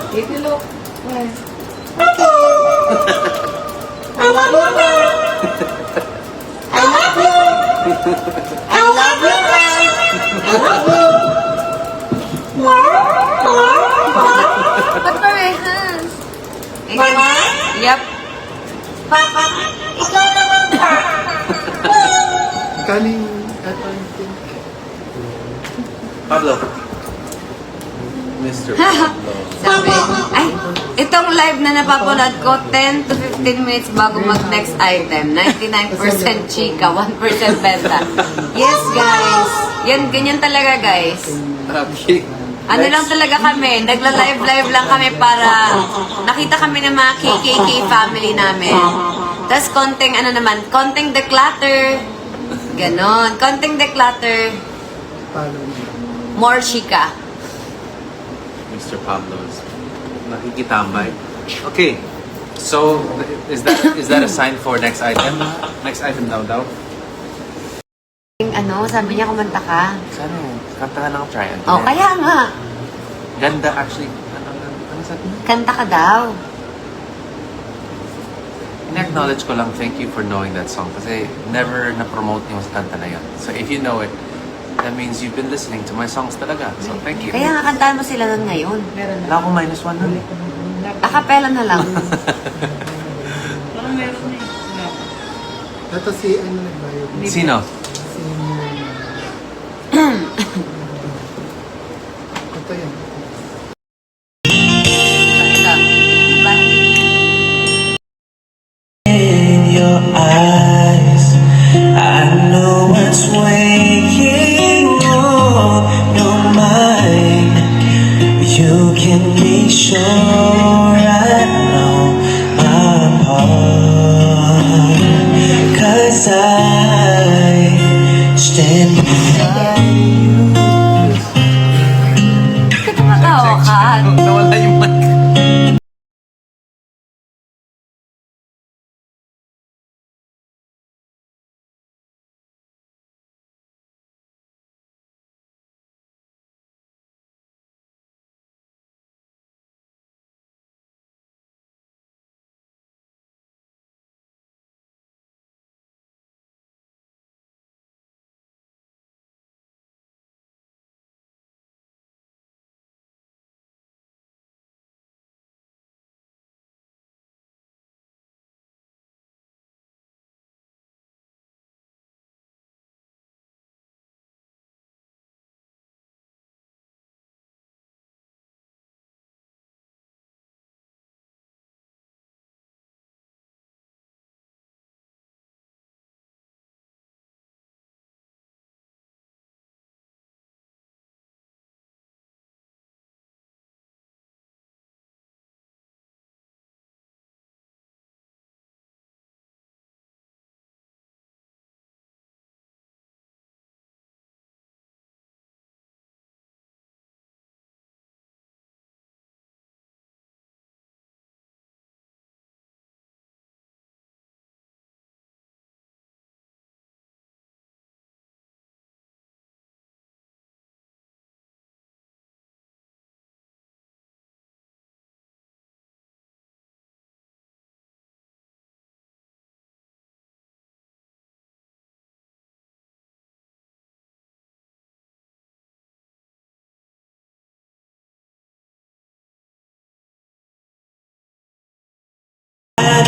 If you look, well, I love you, guys. I love you. I love you, guys. I love you. Ba't parehas? Mama? Yep. Papa? Ikaw naman pa. kaling ating Pablo. Mr. Pablo. Sabi, ay, itong live na napapanood ko, 10 to 15 minutes bago mag-next item. 99% chika, 1% benta. Yes, guys. Yan, ganyan talaga, guys. Okay. Ano lang talaga kami, nagla-live lang kami para nakita kami ng mga KKK family namin. Tapos konting ano naman, konting declutter. Ganon, konting declutter, follow me. more chika. Mr. Pablo's nakikitambay. Okay. So, is that a sign for next item? Next item daw. Ano, sabi niya kumanta ka. Sana, kanta ka ng triangle. Oh, kaya nga, Ganda actually. Ano sabi niya? kanta ka daw. In-acknowledge ko lang, thank you for knowing that song kasi never na-promote niyo sa kanta na yun. So if you know it, that means you've been listening to my songs talaga. So thank you. Kaya nga kantahan mo sila nun ngayon. Wala akong -1 nun eh. Akapela na lang. Ito si ano nagbayad? Sino? Si ito yan. Teka, diba? In your eyes, I know what's weighing on your mind. You can be sure I know my part, 'cause I stand beside you. Bakit tumatawa ka? Nawala yung mic.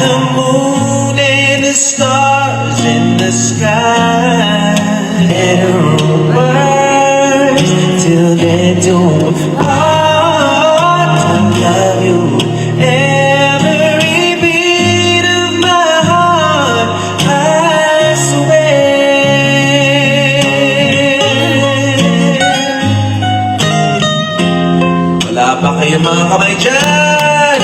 The moon and the stars in the sky, and rumors till they don't part. I love you, every beat of my heart, I swear. Wala ba kayong mga kamay dyan?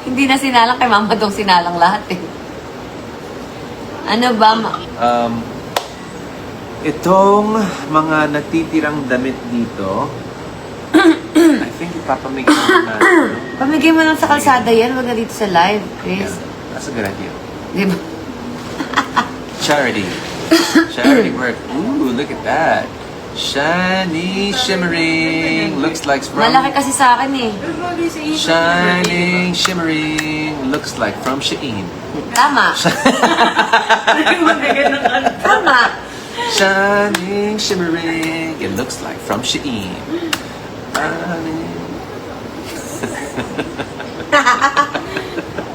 Hindi na sinalang kay Mama Dong, sinalang lahat eh. Ano ba? Itong mga natitirang damit dito, I think ipapamigay mo na. Pamigay mo lang sa kalsada yan, wag na dito sa live, Chris. Yeah, that's a good idea. Di ba? Charity. Charity work. Ooh, look at that. Shiny, shimmering. Looks like from... Malaki kasi sa akin eh. Shining, shimmering. Looks like from Shein. Tama. Tama. Shining, shimmering. It looks like from Shein.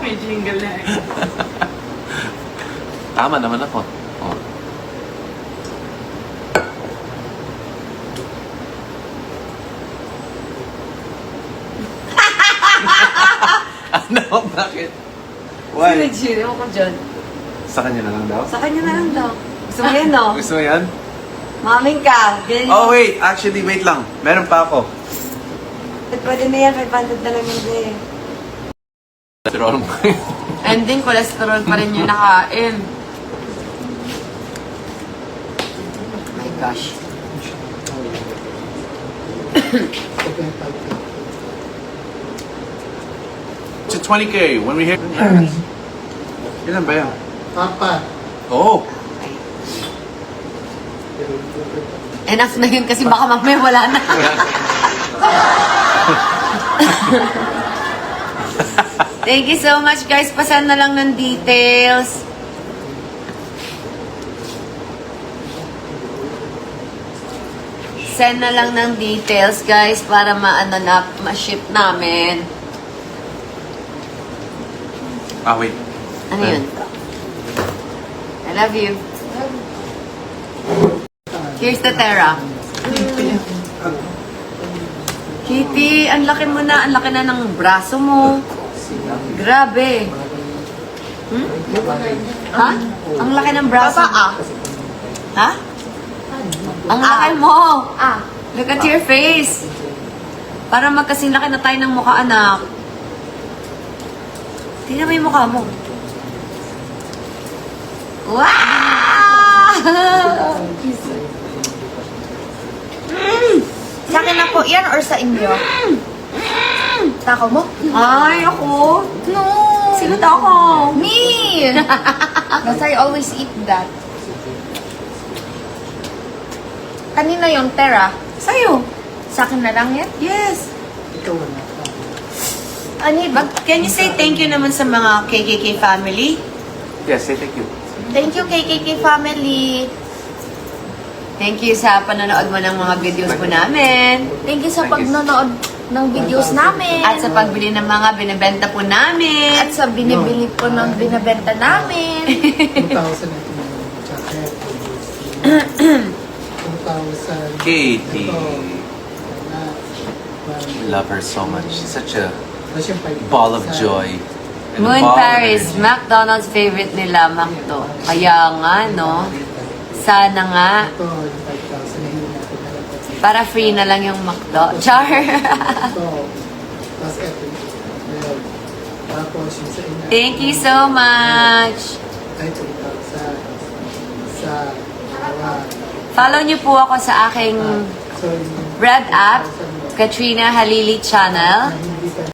May jingle na eh. Tama naman ako. Oh. Ano? Bakit? Why? Legit, ewan ko dyan. Sa kanya na lang daw? Sa kanya na lang daw. Gusto mo yan, no? Gusto mo yan? Maming ka. Ganyan Oh, wait. Actually, wait lang. Meron pa ako. Pwede na yan, 500 na lang hindi. Pero mo And then, cholesterol pa rin yung nakain. My gosh. To 20K, when we hit... Ilan ba yan? Papa. Oh! Enough na yun kasi baka mamaya wala na. Thank you so much guys. Pasan na lang ng details. Send na lang ng details guys para maano na, ma-ship namin. Ah, wait. Ano yun? I love you. Here's the Terra. Kitty, ang laki mo na. Ang laki na ng braso mo. Grabe. Hmm? Ha? Ang laki ng braso. Ha? Ang laki mo. Look at your face. Para magkasing laki na tayo ng mukha, anak. Tingnan mo yung mukha mo. Wow! Sa akin na po yan or sa inyo? Tako mo? Ay, ako. No! Sino ako? Me! But I always eat that. Kanina yung Tera. Sa'yo. Sa akin na lang yan? Yes. Ikaw wala ka. Ano ba? Can you say thank you naman sa mga KKK family? Yes, say thank you. Thank you, KKK family. Thank you sa panonood mo ng mga videos mo namin. Thank you sa Thank you. pagnonood ng videos namin. At sa pagbili ng mga binibenta po namin. At sa binibili po ng binabenta namin. 2,000 ito yung jacket. 2,000. Katie. Ito. Love her so much. She's such a Tapos yung 5,000. ball of joy. And a Moon ball of Paris, energy. McDonald's favorite nila, Macdo. Kaya nga, no? Sana nga. Ito, yung 5,000 na hindi natin nalagay. Para free na lang yung Macdo. Char! Ito. Tapos ito. Meron. Tapos yung sa inyo. Thank you so much. Ay, 2,000. Sa dalawa. Follow niyo po ako sa aking So, yung Red app, 2,000 mo. Katrina Halili channel. Hindi ka